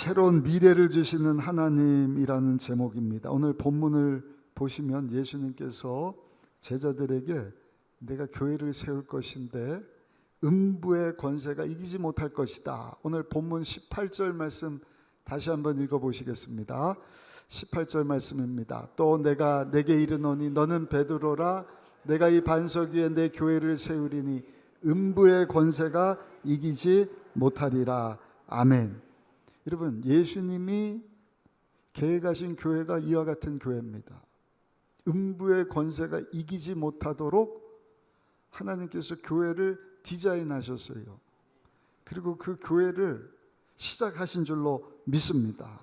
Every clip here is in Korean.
새로운 미래를 주시는 하나님이라는 제목입니다. 오늘 본문을 보시면 예수님께서 제자들에게 내가 교회를 세울 것인데 음부의 권세가 이기지 못할 것이다. 오늘 본문 18절 말씀 다시 한번 읽어보시겠습니다. 18절 말씀입니다. 또 내가 내게 이르노니 너는 베드로라. 내가 이 반석 위에 내 교회를 세우리니 음부의 권세가 이기지 못하리라. 아멘. 여러분, 예수님이 계획하신 교회가 이와 같은 교회입니다. 음부의 권세가 이기지 못하도록 하나님께서 교회를 디자인하셨어요. 그리고 그 교회를 시작하신 줄로 믿습니다.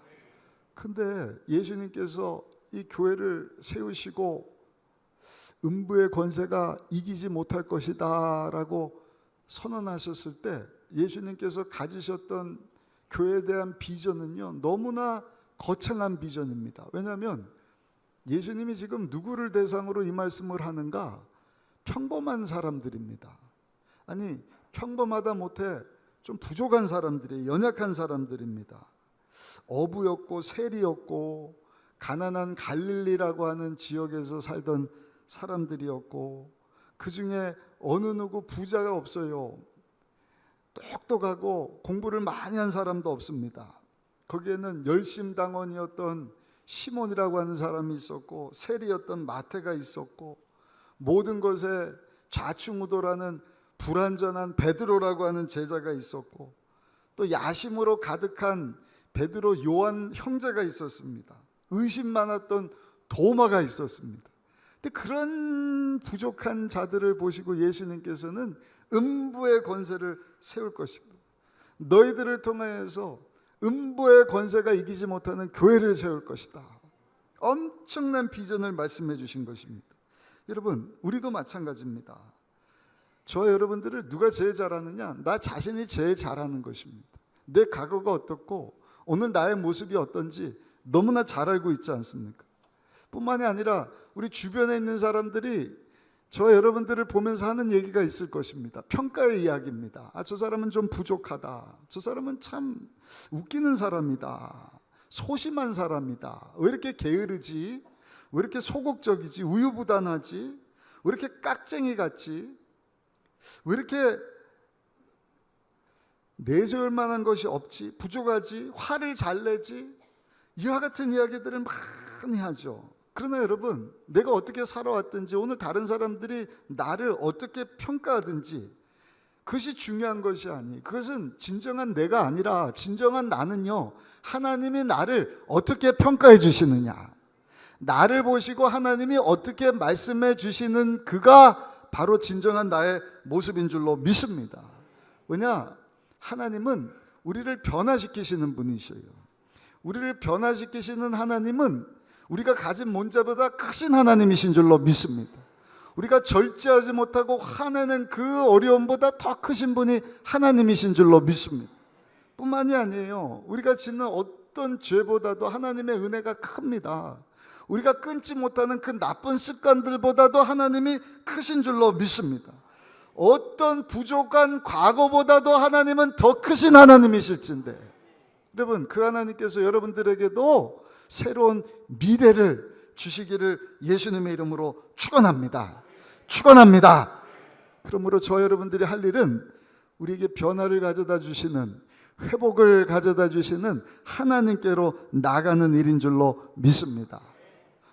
근데 예수님께서 이 교회를 세우시고 음부의 권세가 이기지 못할 것이다 라고 선언하셨을 때 예수님께서 가지셨던 교회에 대한 비전은요, 너무나 거창한 비전입니다. 왜냐하면 예수님이 지금 누구를 대상으로 이 말씀을 하는가? 평범한 사람들입니다. 아니, 평범하다 못해 좀 부족한 사람들이에요. 연약한 사람들입니다. 어부였고 세리였고 가난한 갈릴리라고 하는 지역에서 살던 사람들이었고, 그 중에 어느 누구 부자가 없어요. 똑똑하고 공부를 많이 한 사람도 없습니다. 거기에는 열심당원이었던 시몬이라고 하는 사람이 있었고, 세리였던 마태가 있었고, 모든 것에 좌충우돌하는 불완전한 베드로라고 하는 제자가 있었고, 또 야심으로 가득한 베드로 요한 형제가 있었습니다. 의심 많았던 도마가 있었습니다. 근데 그런 부족한 자들을 보시고 예수님께서는 음부의 권세를 세울 것이다. 너희들을 통하여서 음부의 권세가 이기지 못하는 교회를 세울 것이다. 엄청난 비전을 말씀해 주신 것입니다. 여러분, 우리도 마찬가지입니다. 저와 여러분들을 누가 제일 잘하느냐? 나 자신이 제일 잘하는 것입니다. 내 과거가 어떻고 오늘 나의 모습이 어떤지 너무나 잘 알고 있지 않습니까? 뿐만이 아니라 우리 주변에 있는 사람들이 저와 여러분들을 보면서 하는 얘기가 있을 것입니다. 평가의 이야기입니다. 저 사람은 좀 부족하다. 저 사람은 참 웃기는 사람이다. 소심한 사람이다. 왜 이렇게 게으르지? 왜 이렇게 소극적이지? 우유부단하지? 왜 이렇게 깍쟁이 같지? 왜 이렇게 내세울 만한 것이 없지? 부족하지? 화를 잘 내지? 이와 같은 이야기들을 많이 하죠. 그러나 여러분, 내가 어떻게 살아왔든지 오늘 다른 사람들이 나를 어떻게 평가하든지 그것이 중요한 것이 아니, 그것은 진정한 내가 아니라 진정한 나는요, 하나님이 나를 어떻게 평가해 주시느냐, 나를 보시고 하나님이 어떻게 말씀해 주시는 그가 바로 진정한 나의 모습인 줄로 믿습니다. 왜냐? 하나님은 우리를 변화시키시는 분이셔요. 우리를 변화시키시는 하나님은 우리가 가진 문제보다 크신 하나님이신 줄로 믿습니다. 우리가 절제하지 못하고 화내는 그 어려움보다 더 크신 분이 하나님이신 줄로 믿습니다. 뿐만이 아니에요. 우리가 짓는 어떤 죄보다도 하나님의 은혜가 큽니다. 우리가 끊지 못하는 그 나쁜 습관들보다도 하나님이 크신 줄로 믿습니다. 어떤 부족한 과거보다도 하나님은 더 크신 하나님이실진데, 여러분, 그 하나님께서 여러분들에게도 새로운 미래를 주시기를 예수님의 이름으로 축원합니다. 축원합니다. 그러므로 저 여러분들이 할 일은 우리에게 변화를 가져다 주시는, 회복을 가져다 주시는 하나님께로 나가는 일인 줄로 믿습니다.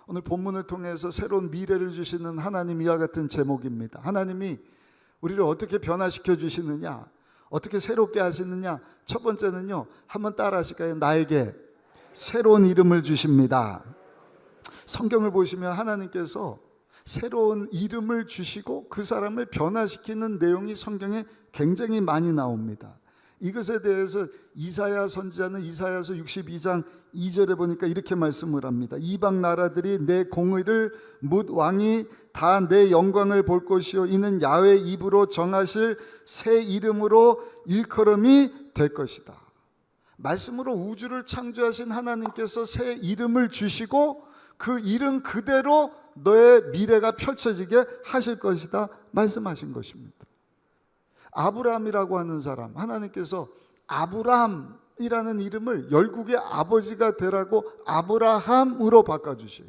오늘 본문을 통해서 새로운 미래를 주시는 하나님, 이와 같은 제목입니다. 하나님이 우리를 어떻게 변화시켜 주시느냐, 어떻게 새롭게 하시느냐. 첫 번째는요, 한번 따라 하실까요? 나에게 새로운 이름을 주십니다. 성경을 보시면 하나님께서 새로운 이름을 주시고 그 사람을 변화시키는 내용이 성경에 굉장히 많이 나옵니다. 이것에 대해서 이사야 선지자는 이사야서 62장 2절에 보니까 이렇게 말씀을 합니다. 이방 나라들이 내 공의를 묻 왕이 다 내 영광을 볼 것이요 이는 야훼 입으로 정하실 새 이름으로 일컬음이 될 것이다. 말씀으로 우주를 창조하신 하나님께서 새 이름을 주시고 그 이름 그대로 너의 미래가 펼쳐지게 하실 것이다 말씀하신 것입니다. 아브라함이라고 하는 사람, 하나님께서 아브라함 이라는 이름을 열국의 아버지가 되라고 아브라함으로 바꿔주셔요.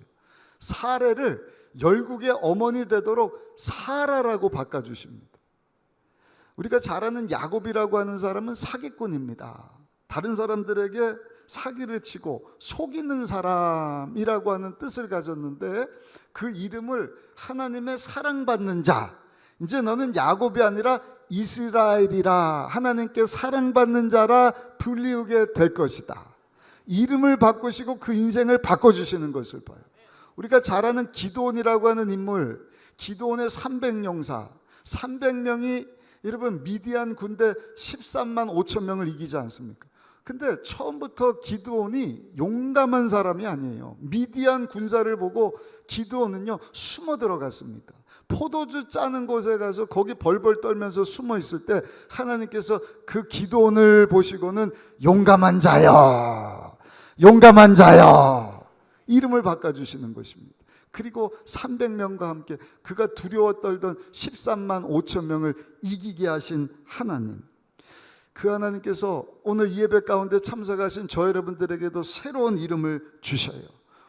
사레를 열국의 어머니 되도록 사라라고 바꿔주십니다. 우리가 잘 아는 야곱이라고 하는 사람은 사기꾼입니다. 다른 사람들에게 사기를 치고 속이는 사람이라고 하는 뜻을 가졌는데, 그 이름을 하나님의 사랑받는 자, 이제 너는 야곱이 아니라 이스라엘이라, 하나님께 사랑받는 자라 불리우게 될 것이다. 이름을 바꾸시고 그 인생을 바꿔주시는 것을 봐요. 우리가 잘 아는 기드온이라고 하는 인물, 기드온의 300용사, 300명이 여러분 미디안 군대 13만 5천 명을 이기지 않습니까? 근데 처음부터 기드온이 용감한 사람이 아니에요. 미디안 군사를 보고 기드온은요 숨어 들어갔습니다. 포도주 짜는 곳에 가서 거기 벌벌 떨면서 숨어 있을 때 하나님께서 그 기드온을 보시고는 용감한 자여, 용감한 자여 이름을 바꿔주시는 것입니다. 그리고 300명과 함께 그가 두려워 떨던 13만 5천 명을 이기게 하신 하나님, 그 하나님께서 오늘 이 예배 가운데 참석하신 저 여러분들에게도 새로운 이름을 주셔요.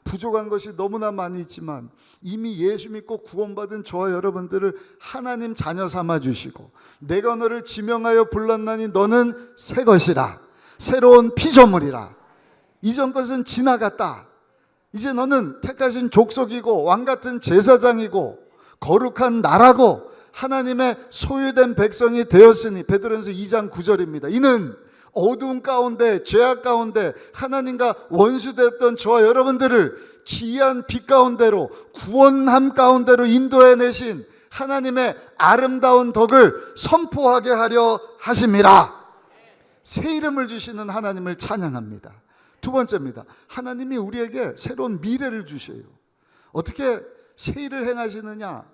부족한 것이 너무나 많이 있지만 이미 예수 믿고 구원받은 저와 여러분들을 하나님 자녀 삼아 주시고, 내가 너를 지명하여 불렀나니 너는 새 것이라, 새로운 피조물이라, 이전 것은 지나갔다, 이제 너는 택하신 족속이고 왕같은 제사장이고 거룩한 나라고 하나님의 소유된 백성이 되었으니, 베드로전서 2장 9절입니다. 이는 어두운 가운데 죄악 가운데 하나님과 원수됐던 저와 여러분들을 기이한 빛 가운데로 구원함 가운데로 인도해내신 하나님의 아름다운 덕을 선포하게 하려 하심이라. 새 이름을 주시는 하나님을 찬양합니다. 두 번째입니다. 하나님이 우리에게 새로운 미래를 주셔요. 어떻게 새 일을 행하시느냐,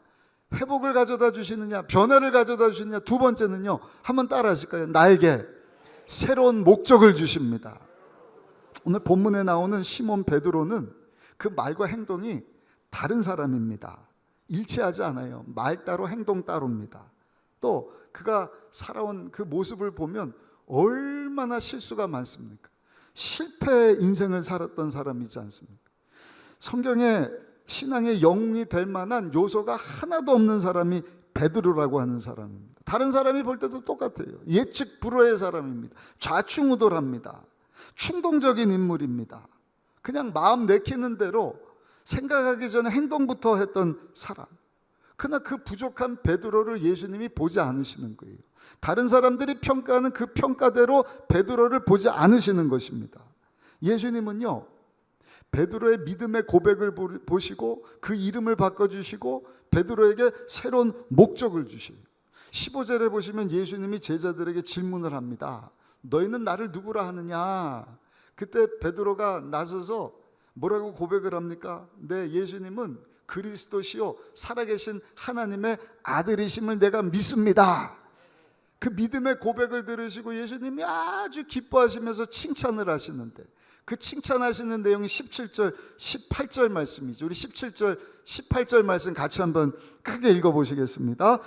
회복을 가져다 주시느냐, 변화를 가져다 주시느냐. 두 번째는요, 한번 따라 하실까요? 나에게 새로운 목적을 주십니다. 오늘 본문에 나오는 시몬 베드로는 그 말과 행동이 다른 사람입니다. 일치하지 않아요. 말 따로 행동 따로입니다. 또 그가 살아온 그 모습을 보면 얼마나 실수가 많습니까? 실패 인생을 살았던 사람이지 않습니까? 성경에 신앙의 영웅이 될 만한 요소가 하나도 없는 사람이 베드로라고 하는 사람입니다. 다른 사람이 볼 때도 똑같아요. 예측 불허의 사람입니다. 좌충우돌합니다. 충동적인 인물입니다. 그냥 마음 내키는 대로 생각하기 전에 행동부터 했던 사람. 그러나 그 부족한 베드로를 예수님이 보지 않으시는 거예요. 다른 사람들이 평가하는 그 평가대로 베드로를 보지 않으시는 것입니다. 예수님은요, 베드로의 믿음의 고백을 보시고 그 이름을 바꿔주시고 베드로에게 새로운 목적을 주셔요. 15절에 보시면 예수님이 제자들에게 질문을 합니다. 너희는 나를 누구라 하느냐? 그때 베드로가 나서서 뭐라고 고백을 합니까? 네, 예수님은 그리스도시요 살아계신 하나님의 아들이심을 내가 믿습니다. 그 믿음의 고백을 들으시고 예수님이 아주 기뻐하시면서 칭찬을 하시는데, 그 칭찬하시는 내용이 17절, 18절 말씀이죠. 우리 17절, 18절 말씀 같이 한번 크게 읽어보시겠습니다.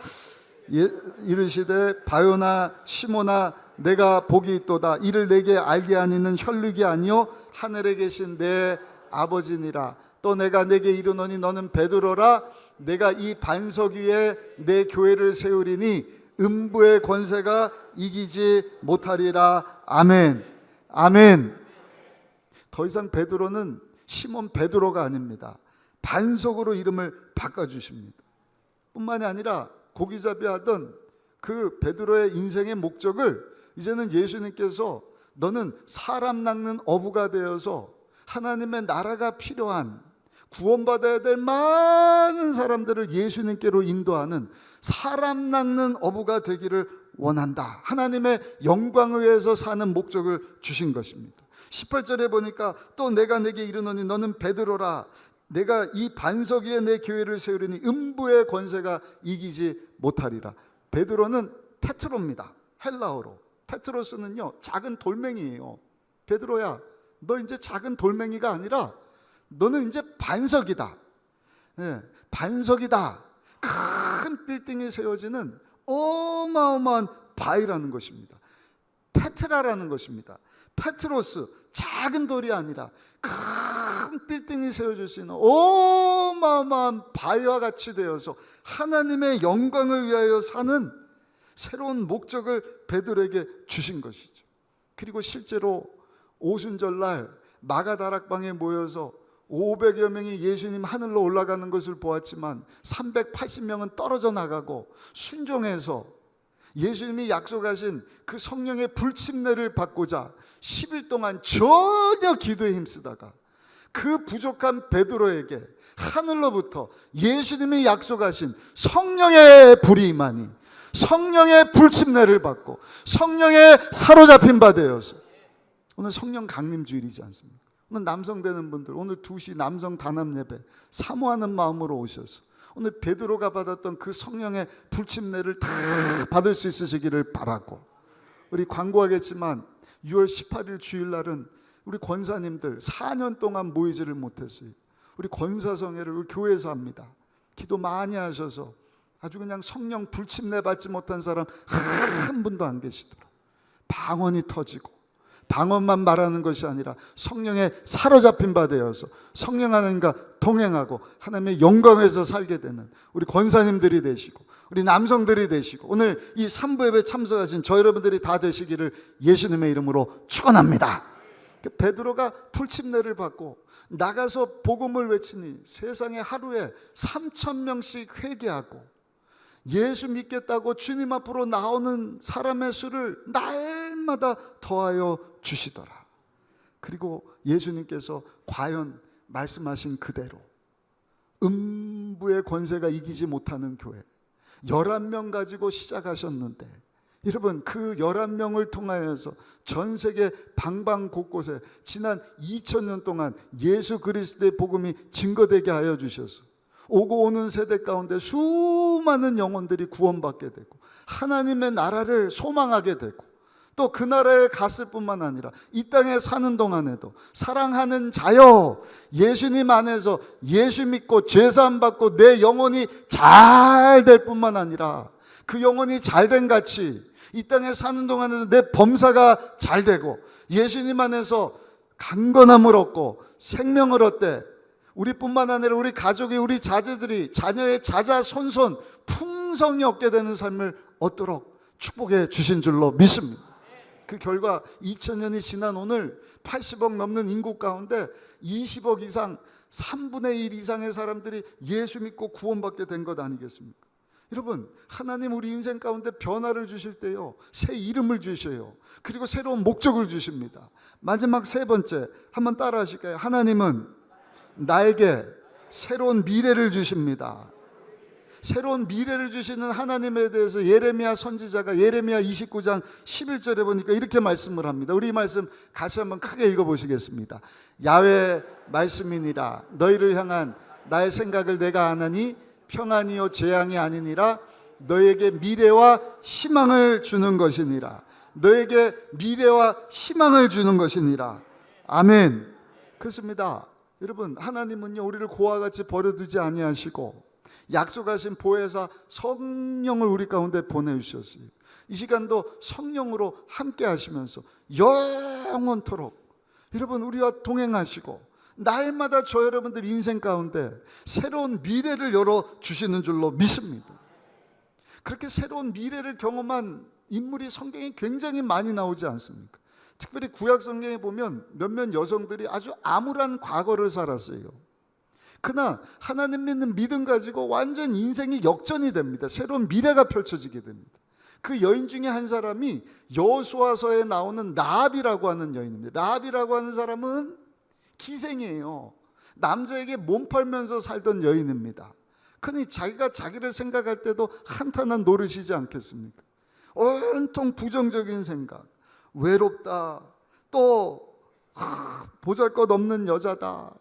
이르시되 바요나 시모나 내가 복이 있도다. 이를 내게 알게 하니는 혈육이 아니요 하늘에 계신 내 아버지니라. 또 내가 내게 이르노니 너는 베드로라. 내가 이 반석 위에 내 교회를 세우리니 음부의 권세가 이기지 못하리라. 아멘. 아멘. 더 이상 베드로는 시몬 베드로가 아닙니다. 반석으로 이름을 바꿔주십니다. 뿐만이 아니라 고기잡이 하던 그 베드로의 인생의 목적을 이제는 예수님께서 너는 사람 낚는 어부가 되어서 하나님의 나라가 필요한, 구원받아야 될 많은 사람들을 예수님께로 인도하는 사람 낚는 어부가 되기를 원한다. 하나님의 영광을 위해서 사는 목적을 주신 것입니다. 18절에 보니까 또 내가 내게 이르노니 너는 베드로라. 내가 이 반석 위에 내 교회를 세우리니 음부의 권세가 이기지 못하리라. 베드로는 페트로입니다. 헬라어로. 페트로스는요 작은 돌멩이에요. 베드로야, 너 이제 작은 돌멩이가 아니라 너는 이제 반석이다. 네, 반석이다. 큰 빌딩이 세워지는 어마어마한 바위라는 것입니다. 페트라라는 것입니다. 페트로스, 작은 돌이 아니라 큰 빌딩이 세워질 수 있는 어마어마한 바위와 같이 되어서 하나님의 영광을 위하여 사는 새로운 목적을 베드로에게 주신 것이죠. 그리고 실제로 오순절날 마가다락방에 모여서 500여 명이 예수님 하늘로 올라가는 것을 보았지만 380명은 떨어져 나가고 순종해서 예수님이 약속하신 그 성령의 불침례를 받고자 10일 동안 전혀 기도에 힘쓰다가 그 부족한 베드로에게 하늘로부터 예수님이 약속하신 성령의 불이 임하니 성령의 불침례를 받고 성령에 사로잡힌 바 되어서, 오늘 성령 강림 주일이지 않습니까? 오늘 남성 되는 분들, 오늘 2시 남성 단합 예배 사모하는 마음으로 오셔서 오늘 베드로가 받았던 그 성령의 불침례를 다 받을 수 있으시기를 바라고, 우리 광고하겠지만 6월 18일 주일날은 우리 권사님들 4년 동안 모이지를 못했어요. 우리 권사성회를 우리 교회에서 합니다. 기도 많이 하셔서 아주 그냥 성령 불침례 받지 못한 사람 한 분도 안 계시더라. 방언이 터지고, 방언만 말하는 것이 아니라 성령에 사로잡힌 바 되어서 성령 하나님과 동행하고 하나님의 영광에서 살게 되는 우리 권사님들이 되시고 우리 남성들이 되시고 오늘 이 3부 예배 참석하신 저 여러분들이 다 되시기를 예수님의 이름으로 축원합니다. 베드로가 불침례를 받고 나가서 복음을 외치니 세상에 하루에 3,000명씩 회개하고 예수 믿겠다고 주님 앞으로 나오는 사람의 수를 날마다 더하여 주시더라. 그리고 예수님께서 과연 말씀하신 그대로 음부의 권세가 이기지 못하는 교회 11명 가지고 시작하셨는데, 여러분 그 11명을 통하여서 전 세계 방방 곳곳에 지난 2000년 동안 예수 그리스도의 복음이 증거되게 하여 주셔서 오고 오는 세대 가운데 수많은 영혼들이 구원받게 되고 하나님의 나라를 소망하게 되고, 또 그 나라에 갔을 뿐만 아니라 이 땅에 사는 동안에도 사랑하는 자여, 예수님 안에서 예수 믿고 죄사함 받고 내 영혼이 잘 될 뿐만 아니라 그 영혼이 잘된 같이 이 땅에 사는 동안에도 내 범사가 잘 되고 예수님 안에서 강건함을 얻고 생명을 얻되 우리뿐만 아니라 우리 가족이, 우리 자녀들이, 자녀의 자자손손 풍성이 얻게 되는 삶을 얻도록 축복해 주신 줄로 믿습니다. 그 결과 2000년이 지난 오늘 80억 넘는 인구 가운데 20억 이상, 3분의 1 이상의 사람들이 예수 믿고 구원받게 된 것 아니겠습니까? 여러분, 하나님 우리 인생 가운데 변화를 주실 때요, 새 이름을 주셔요. 그리고 새로운 목적을 주십니다. 마지막 세 번째, 한번 따라 하실까요? 하나님은 나에게 새로운 미래를 주십니다. 새로운 미래를 주시는 하나님에 대해서 예레미야 선지자가 예레미야 29장 11절에 보니까 이렇게 말씀을 합니다. 우리 이 말씀 같이 한번 크게 읽어보시겠습니다. 야훼 말씀이니라. 너희를 향한 나의 생각을 내가 아나니 평안이요 재앙이 아니니라. 너에게 미래와 희망을 주는 것이니라. 너에게 미래와 희망을 주는 것이니라. 아멘. 그렇습니다. 여러분, 하나님은요 우리를 고와 같이 버려두지 아니하시고 약속하신 보혜사 성령을 우리 가운데 보내주셨어요. 이 시간도 성령으로 함께 하시면서 영원토록 여러분 우리와 동행하시고 날마다 저 여러분들 인생 가운데 새로운 미래를 열어주시는 줄로 믿습니다. 그렇게 새로운 미래를 경험한 인물이 성경에 굉장히 많이 나오지 않습니까? 특별히 구약 성경에 보면 몇몇 여성들이 아주 암울한 과거를 살았어요. 그러나 하나님 믿는 믿음 가지고 완전 인생이 역전이 됩니다. 새로운 미래가 펼쳐지게 됩니다. 그 여인 중에 한 사람이 여호수아서에 나오는 라합이라고 하는 여인입니다. 라합이라고 하는 사람은 기생이에요. 남자에게 몸 팔면서 살던 여인입니다. 그러니 자기가 자기를 생각할 때도 한탄한 노릇이지 않겠습니까? 온통 부정적인 생각, 외롭다, 또 보잘것없는 여자다,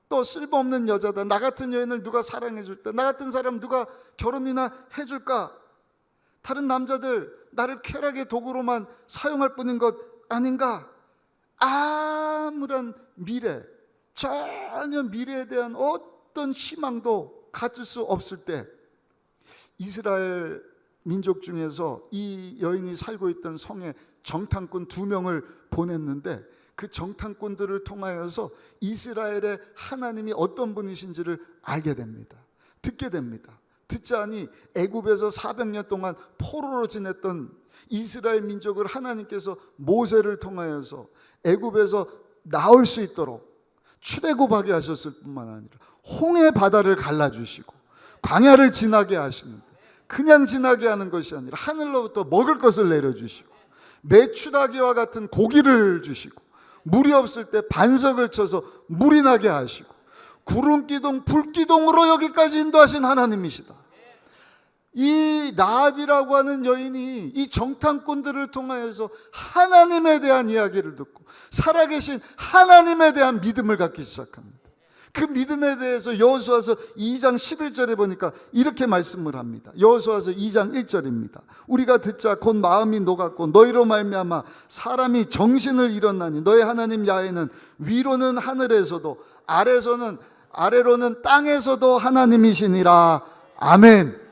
또 쓸모없는 여자다, 나 같은 여인을 누가 사랑해 줄까, 나 같은 사람 누가 결혼이나 해줄까, 다른 남자들 나를 쾌락의 도구로만 사용할 뿐인 것 아닌가. 아무런 미래, 전혀 미래에 대한 어떤 희망도 가질 수 없을 때 이스라엘 민족 중에서 이 여인이 살고 있던 성에 정탐꾼 2명을 보냈는데 그 정탐꾼들을 통하여서 이스라엘의 하나님이 어떤 분이신지를 알게 됩니다. 듣게 됩니다. 듣자니 애굽에서 400년 동안 포로로 지냈던 이스라엘 민족을 하나님께서 모세를 통하여서 애굽에서 나올 수 있도록 출애굽하게 하셨을 뿐만 아니라 홍해 바다를 갈라주시고 광야를 지나게 하시는데, 그냥 지나게 하는 것이 아니라 하늘로부터 먹을 것을 내려주시고 메추라기와 같은 고기를 주시고 물이 없을 때 반석을 쳐서 물이 나게 하시고 구름기둥 불기둥으로 여기까지 인도하신 하나님이시다. 이 라합이라고 하는 여인이 이 정탐꾼들을 통하여서 하나님에 대한 이야기를 듣고 살아계신 하나님에 대한 믿음을 갖기 시작합니다. 그 믿음에 대해서 여호수아서 2장 11절에 보니까 이렇게 말씀을 합니다. 여호수아서 2장 1절입니다. 우리가 듣자 곧 마음이 녹았고 너희로 말미암아 사람이 정신을 잃었나니 너희 하나님 야훼는 위로는 하늘에서도 아래로는 땅에서도 하나님이시니라. 아멘.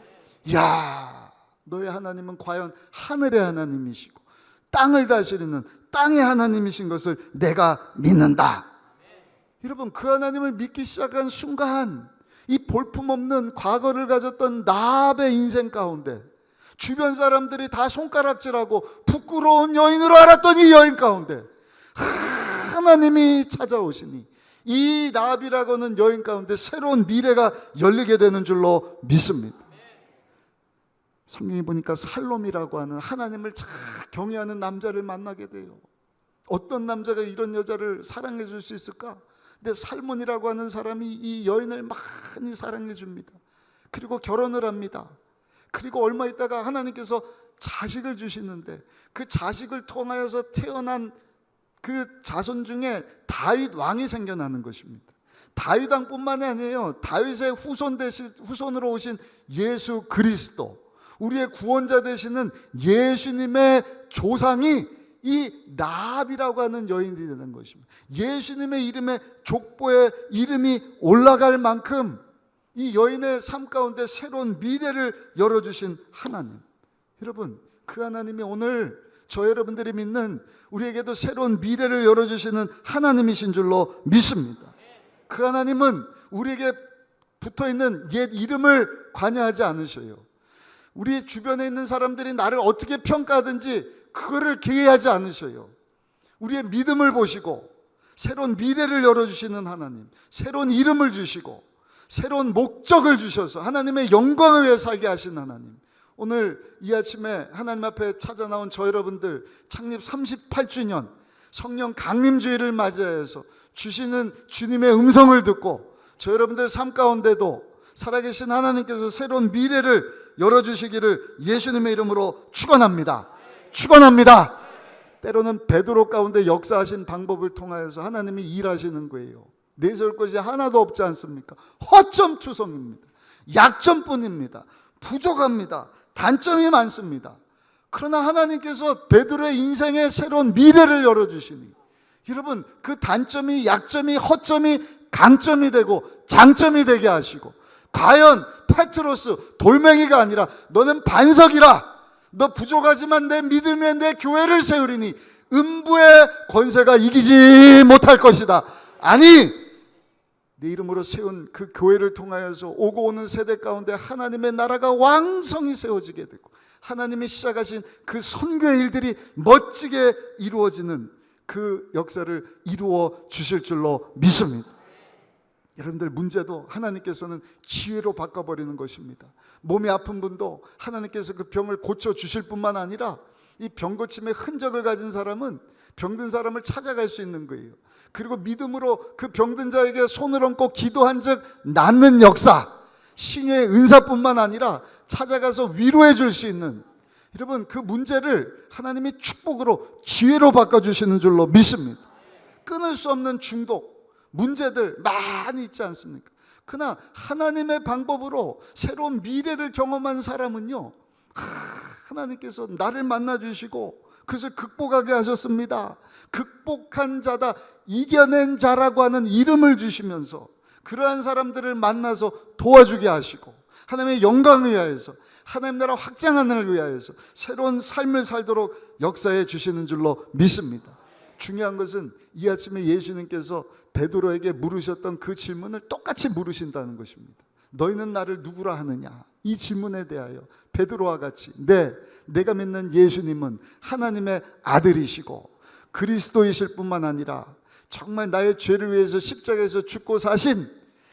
야, 너희 하나님은 과연 하늘의 하나님이시고 땅을 다스리는 땅의 하나님이신 것을 내가 믿는다. 여러분, 그 하나님을 믿기 시작한 순간 이 볼품없는 과거를 가졌던 라합의 인생 가운데 주변 사람들이 다 손가락질하고 부끄러운 여인으로 알았던 이 여인 가운데 하나님이 찾아오시니 이 라합이라고 하는 여인 가운데 새로운 미래가 열리게 되는 줄로 믿습니다. 성경에 보니까 살롬이라고 하는 하나님을 참 경외하는 남자를 만나게 돼요. 어떤 남자가 이런 여자를 사랑해 줄 수 있을까? 근데 살몬이라고 하는 사람이 이 여인을 많이 사랑해 줍니다. 그리고 결혼을 합니다. 그리고 얼마 있다가 하나님께서 자식을 주시는데 그 자식을 통하여서 태어난 그 자손 중에 다윗 왕이 생겨나는 것입니다. 다윗 왕뿐만이 아니에요. 다윗의 후손으로 오신 예수 그리스도, 우리의 구원자 되시는 예수님의 조상이 이 라합이라고 하는 여인이 되는 것입니다. 예수님의 이름에 족보에 이름이 올라갈 만큼 이 여인의 삶 가운데 새로운 미래를 열어주신 하나님. 여러분, 그 하나님이 오늘 저 여러분들이 믿는 우리에게도 새로운 미래를 열어주시는 하나님이신 줄로 믿습니다. 그 하나님은 우리에게 붙어있는 옛 이름을 관여하지 않으셔요. 우리 주변에 있는 사람들이 나를 어떻게 평가하든지 그거를 계획하지 않으셔요. 우리의 믿음을 보시고 새로운 미래를 열어주시는 하나님, 새로운 이름을 주시고 새로운 목적을 주셔서 하나님의 영광을 위해 살게 하신 하나님. 오늘 이 아침에 하나님 앞에 찾아 나온 저 여러분들, 창립 38주년 성령 강림주의를 맞이해서 주시는 주님의 음성을 듣고 저 여러분들 삶 가운데도 살아계신 하나님께서 새로운 미래를 열어주시기를 예수님의 이름으로 축원합니다. 축원합니다. 때로는 베드로 가운데 역사하신 방법을 통하여서 하나님이 일하시는 거예요. 내세울 것이 하나도 없지 않습니까? 허점투성입니다. 약점뿐입니다. 부족합니다. 단점이 많습니다. 그러나 하나님께서 베드로의 인생에 새로운 미래를 열어주시니 여러분, 그 단점이 약점이 허점이 강점이 되고 장점이 되게 하시고, 과연 페트로스 돌멩이가 아니라 너는 반석이라, 너 부족하지만 내 믿음에 내 교회를 세우리니 음부의 권세가 이기지 못할 것이다. 아니, 내 이름으로 세운 그 교회를 통하여서 오고 오는 세대 가운데 하나님의 나라가 왕성히 세워지게 되고 하나님이 시작하신 그 선교의 일들이 멋지게 이루어지는 그 역사를 이루어 주실 줄로 믿습니다. 여러분들, 문제도 하나님께서는 기회로 바꿔버리는 것입니다. 몸이 아픈 분도 하나님께서 그 병을 고쳐주실 뿐만 아니라 이 병고침의 흔적을 가진 사람은 병든 사람을 찾아갈 수 있는 거예요. 그리고 믿음으로 그 병든 자에게 손을 얹고 기도한 즉 낫는 역사, 신의 은사뿐만 아니라 찾아가서 위로해 줄 수 있는, 여러분, 그 문제를 하나님이 축복으로 기회로 바꿔주시는 줄로 믿습니다. 끊을 수 없는 중독, 문제들 많이 있지 않습니까? 그러나 하나님의 방법으로 새로운 미래를 경험한 사람은요, 하나님께서 나를 만나주시고 그것을 극복하게 하셨습니다. 극복한 자다, 이겨낸 자라고 하는 이름을 주시면서 그러한 사람들을 만나서 도와주게 하시고 하나님의 영광을 위하여서 하나님 나라 확장하는을 위하여서 새로운 삶을 살도록 역사해 주시는 줄로 믿습니다. 중요한 것은 이 아침에 예수님께서 베드로에게 물으셨던 그 질문을 똑같이 물으신다는 것입니다. 너희는 나를 누구라 하느냐? 이 질문에 대하여 베드로와 같이 내가 믿는 예수님은 하나님의 아들이시고 그리스도이실 뿐만 아니라 정말 나의 죄를 위해서 십자가에서 죽고 사신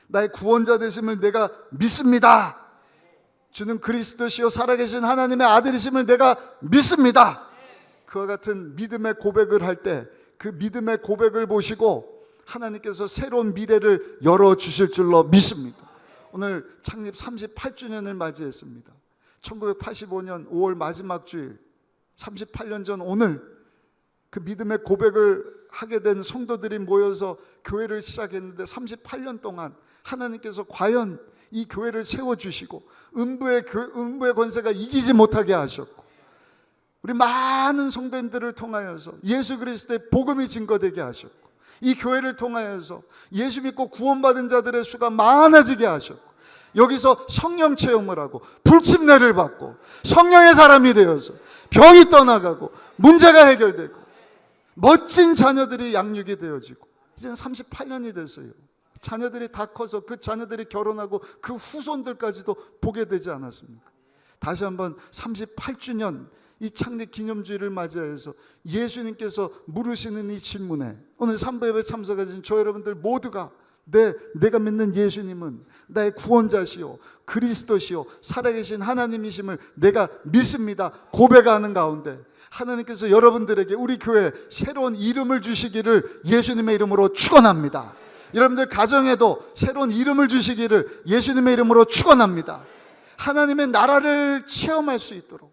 나의 구원자 되심을 내가 믿습니다. 주는 그리스도시요 살아계신 하나님의 아들이심을 내가 믿습니다. 그와 같은 믿음의 고백을 할 때 그 믿음의 고백을 보시고 하나님께서 새로운 미래를 열어주실 줄로 믿습니다. 오늘 창립 38주년을 맞이했습니다. 1985년 5월 마지막 주일 38년 전 오늘 그 믿음의 고백을 하게 된 성도들이 모여서 교회를 시작했는데 38년 동안 하나님께서 과연 이 교회를 세워주시고 음부의 권세가 이기지 못하게 하셨고 우리 많은 성도님들을 통하여서 예수 그리스도의 복음이 증거되게 하셨고 이 교회를 통하여서 예수 믿고 구원받은 자들의 수가 많아지게 하셨고 여기서 성령 체험을 하고 불침례를 받고 성령의 사람이 되어서 병이 떠나가고 문제가 해결되고 멋진 자녀들이 양육이 되어지고 이제는 38년이 됐어요. 자녀들이 다 커서 그 자녀들이 결혼하고 그 후손들까지도 보게 되지 않았습니까? 다시 한번 38주년 이 창립 기념주의를 맞이해서 예수님께서 물으시는 이 질문에 오늘 3부 예배 참석하신 저 여러분들 모두가 내가 믿는 예수님은 나의 구원자시요 그리스도시요 살아계신 하나님이심을 내가 믿습니다 고백하는 가운데 하나님께서 여러분들에게 우리 교회에 새로운 이름을 주시기를 예수님의 이름으로 축원합니다. 여러분들 가정에도 새로운 이름을 주시기를 예수님의 이름으로 축원합니다. 하나님의 나라를 체험할 수 있도록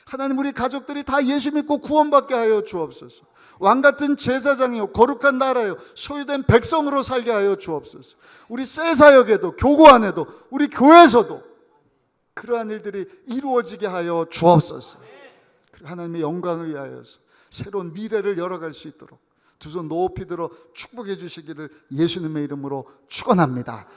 하나님 우리 가족들이 다 예수 믿고 구원받게 하여 주옵소서. 왕같은 제사장이요 거룩한 나라요 소유된 백성으로 살게 하여 주옵소서. 우리 셀사역에도 교구 안에도 우리 교회에서도 그러한 일들이 이루어지게 하여 주옵소서. 하나님의 영광을 위하여서 새로운 미래를 열어갈 수 있도록 두 손 높이 들어 축복해 주시기를 예수님의 이름으로 축원합니다.